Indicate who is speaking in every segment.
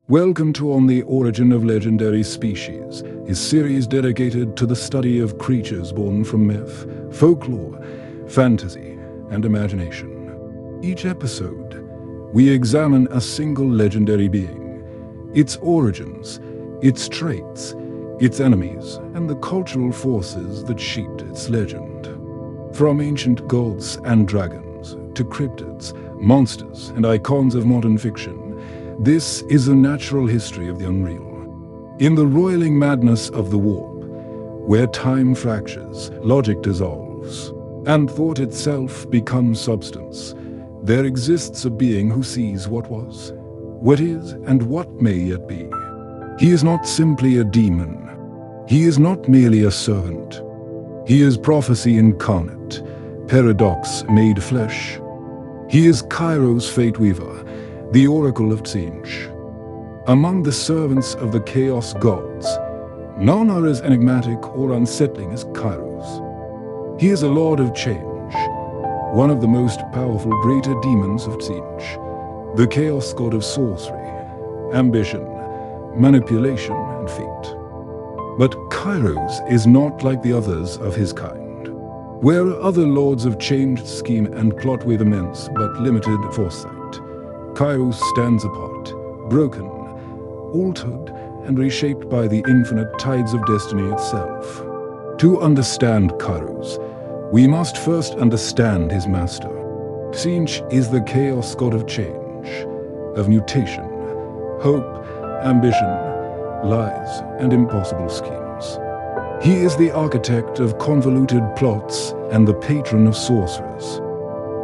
Speaker 1: Welcome to On the Origin of Legendary Species, his series dedicated to the study of creatures born from myth, folklore, fantasy, and imagination. Each episode, we examine a single legendary being, its origins, its traits, its enemies, and the cultural forces that shaped its legend. From ancient gods and dragons to cryptids, monsters, and icons of modern fiction, this is a natural history of the unreal. In the roiling madness of the warp, where time fractures, logic dissolves, and thought itself becomes substance, there exists a being who sees what was, what is, and what may yet be. He is not simply a demon. He is not merely a servant. He is prophecy incarnate, paradox made flesh. He is Kairos Fateweaver, the Oracle of Change. Among the servants of the Chaos Gods, none are as enigmatic or unsettling as Kairos. He is a Lord of Change, one of the most powerful greater demons of Change, the Chaos God of sorcery, ambition, manipulation, and fate. But Kairos is not like the others of his kind. Where other Lords of Change scheme and plot with immense but limited foresight, Kairos stands apart, broken, altered, and reshaped by the infinite tides of destiny itself. To understand Kairos, we must first understand his master. Change is the Chaos God of change, of mutation, hope, ambition, lies, and impossible schemes. He is the architect of convoluted plots and the patron of sorcerers.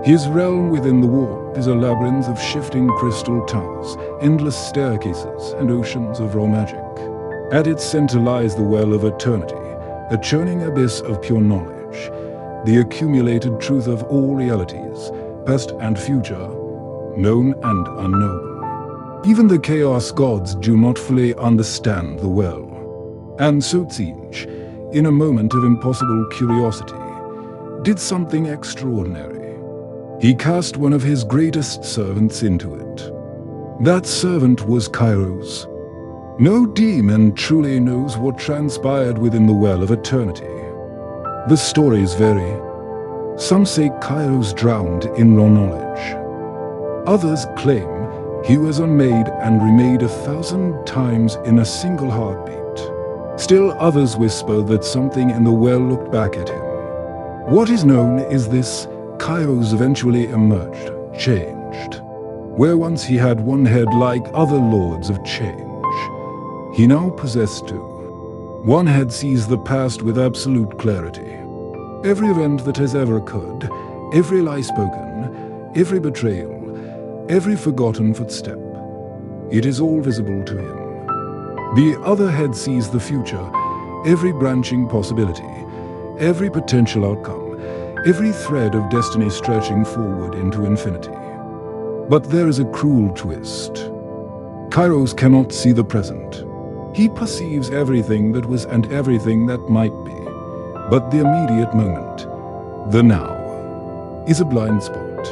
Speaker 1: His realm within the warp is a labyrinth of shifting crystal towers, endless staircases, and oceans of raw magic. At its center lies the well of eternity, a churning abyss of pure knowledge, the accumulated truth of all realities, past and future, known and unknown. Even the Chaos Gods do not fully understand the well. And so Change, in a moment of impossible curiosity, did something extraordinary. He cast one of his greatest servants into it. That servant was Kairos. No demon truly knows what transpired within the well of eternity. The stories vary. Some say Kairos drowned in raw knowledge. Others claim he was unmade and remade 1,000 times in a single heartbeat. Still others whisper that something in the well looked back at him. What is known is this: Kairos eventually emerged, changed. Where once he had one head like other Lords of Change, he now possessed two. One head sees the past with absolute clarity. Every event that has ever occurred, every lie spoken, every betrayal, every forgotten footstep, it is all visible to him. The other head sees the future, every branching possibility, every potential outcome, every thread of destiny stretching forward into infinity. But there is a cruel twist. Kairos cannot see the present. He perceives everything that was and everything that might be. But the immediate moment, the now, is a blind spot.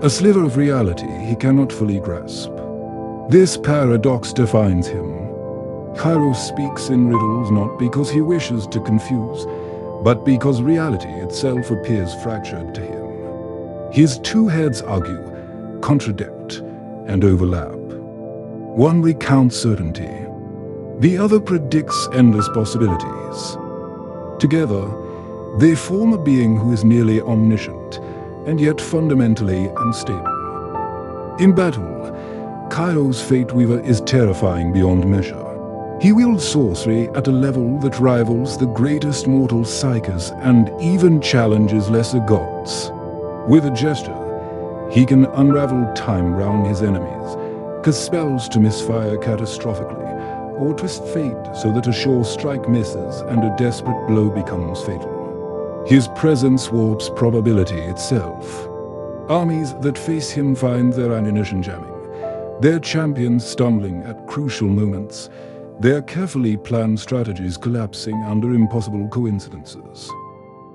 Speaker 1: A sliver of reality he cannot fully grasp. This paradox defines him. Kairos speaks in riddles not because he wishes to confuse, but because reality itself appears fractured to him. His two heads argue, contradict, and overlap. One recounts certainty. The other predicts endless possibilities. Together, they form a being who is nearly omniscient, and yet fundamentally unstable. In battle, Kairos Fateweaver is terrifying beyond measure. He wields sorcery at a level that rivals the greatest mortal psykers and even challenges lesser gods. With a gesture, he can unravel time round his enemies, cast spells to misfire catastrophically, or twist fate so that a sure strike misses and a desperate blow becomes fatal. His presence warps probability itself. Armies that face him find their ammunition jamming, their champions stumbling at crucial moments, their carefully planned strategies collapsing under impossible coincidences.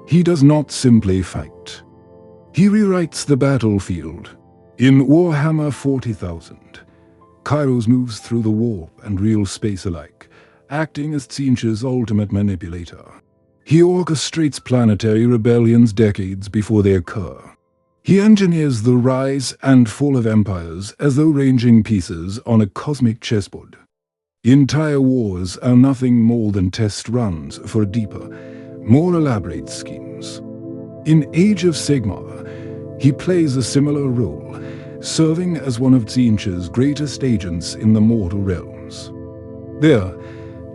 Speaker 1: He does not simply fight. He rewrites the battlefield. In Warhammer 40,000, Kairos moves through the warp and real space alike, acting as Tzeentch's ultimate manipulator. He orchestrates planetary rebellions decades before they occur. He engineers the rise and fall of empires as though arranging pieces on a cosmic chessboard. Entire wars are nothing more than test runs for deeper, more elaborate schemes. In Age of Sigmar, he plays a similar role, serving as one of Tzeentch's greatest agents in the mortal realms. There,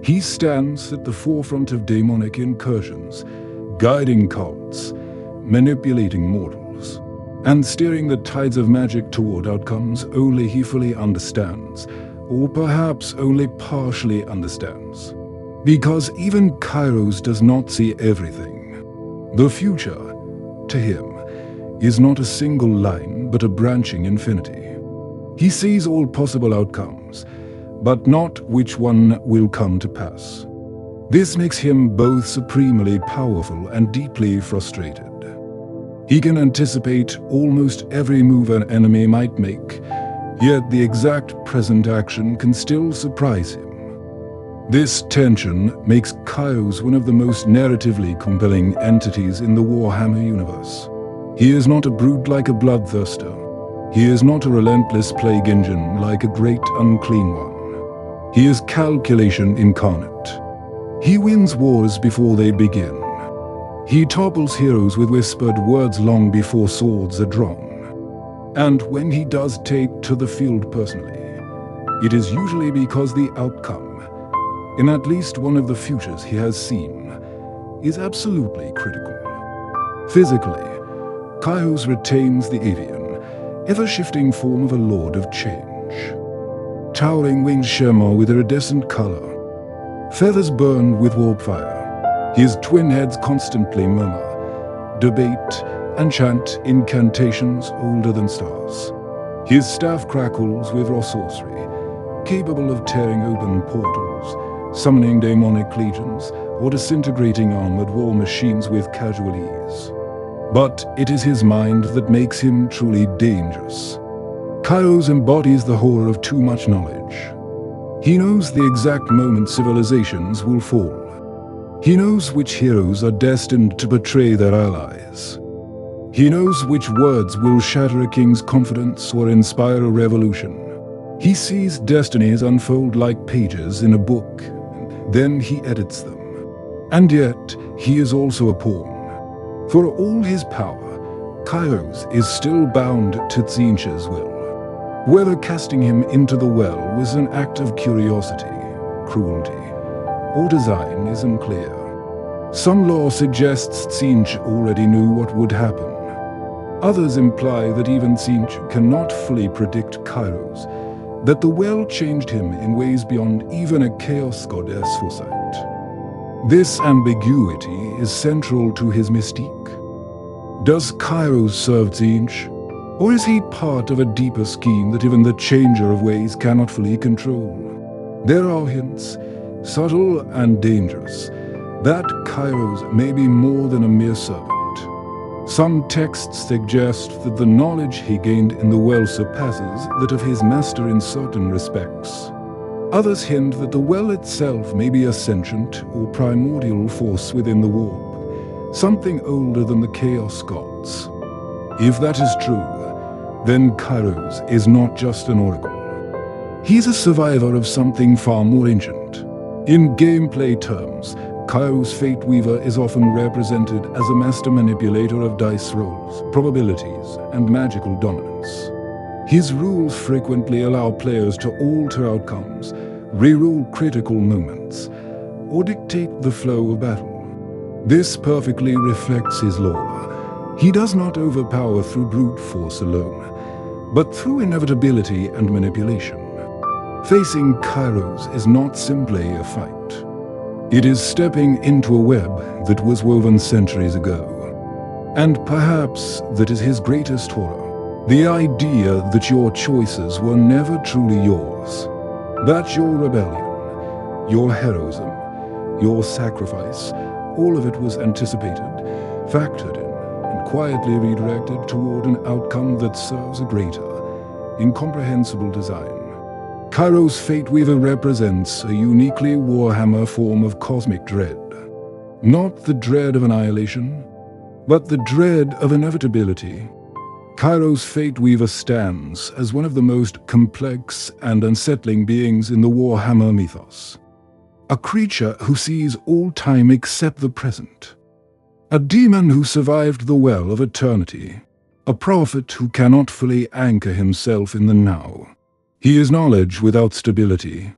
Speaker 1: he stands at the forefront of demonic incursions, guiding cults, manipulating mortals, and steering the tides of magic toward outcomes only he fully understands, or perhaps only partially understands. Because even Kairos does not see everything. The future, to him, is not a single line but a branching infinity. He sees all possible outcomes, but not which one will come to pass. This makes him both supremely powerful and deeply frustrated. He can anticipate almost every move an enemy might make, yet the exact present action can still surprise him. This tension makes Kairos one of the most narratively compelling entities in the Warhammer universe. He is not a brute like a bloodthirster. He is not a relentless plague engine like a great unclean one. He is calculation incarnate. He wins wars before they begin. He topples heroes with whispered words long before swords are drawn. And when he does take to the field personally, it is usually because the outcome, in at least one of the futures he has seen, is absolutely critical. Physically, Kairos retains the avian, ever-shifting form of a lord of change. Towering wings shimmer with iridescent color. Feathers burn with warp fire. His twin heads constantly murmur, debate, and chant incantations older than stars. His staff crackles with raw sorcery, capable of tearing open portals, summoning demonic legions, or disintegrating armored war machines with casual ease. But it is his mind that makes him truly dangerous. Kairos embodies the horror of too much knowledge. He knows the exact moment civilizations will fall. He knows which heroes are destined to betray their allies. He knows which words will shatter a king's confidence or inspire a revolution. He sees destinies unfold like pages in a book, and then he edits them. And yet, he is also a pawn. For all his power, Kairos is still bound to Tzeentch's will. Whether casting him into the well was an act of curiosity, cruelty, or design is unclear. Some lore suggests Tzeentch already knew what would happen. Others imply that even Tzeentch cannot fully predict Kairos, that the well changed him in ways beyond even a chaos goddess foresight. This ambiguity is central to his mystique. Does Kairos serve Tzeentch? Or is he part of a deeper scheme that even the changer of ways cannot fully control? There are hints, subtle and dangerous, that Kairos may be more than a mere servant. Some texts suggest that the knowledge he gained in the well surpasses that of his master in certain respects. Others hint that the well itself may be a sentient or primordial force within the warp, something older than the Chaos Gods. If that is true, then Kairos is not just an oracle. He is a survivor of something far more ancient. In gameplay terms, Kairos Fateweaver is often represented as a master manipulator of dice rolls, probabilities, and magical dominance. His rules frequently allow players to alter outcomes, rerule critical moments, or dictate the flow of battle. This perfectly reflects his lore. He does not overpower through brute force alone, but through inevitability and manipulation. Facing Kairos is not simply a fight. It is stepping into a web that was woven centuries ago. And perhaps that is his greatest horror. The idea that your choices were never truly yours. That your rebellion, your heroism, your sacrifice, all of it was anticipated, factored in, and quietly redirected toward an outcome that serves a greater, incomprehensible design. Kairos Fateweaver represents a uniquely Warhammer form of cosmic dread. Not the dread of annihilation, but the dread of inevitability. Kairos Fateweaver stands as one of the most complex and unsettling beings in the Warhammer mythos. A creature who sees all time except the present. A demon who survived the well of eternity. A prophet who cannot fully anchor himself in the now. He is knowledge without stability,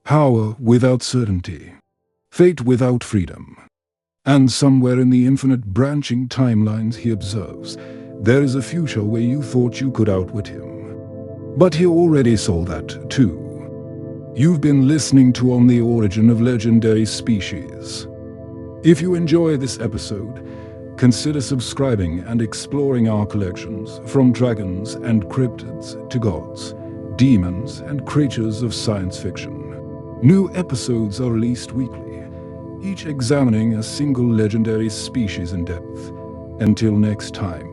Speaker 1: power without certainty, fate without freedom. And somewhere in the infinite branching timelines he observes, there is a future where you thought you could outwit him. But he already saw that, too. You've been listening to On the Origin of Legendary Species. If you enjoy this episode, consider subscribing and exploring our collections, from dragons and cryptids to gods, demons and creatures of science fiction. New episodes are released weekly, each examining a single legendary species in depth. Until next time,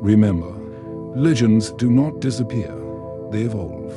Speaker 1: remember, legends do not disappear, they evolve.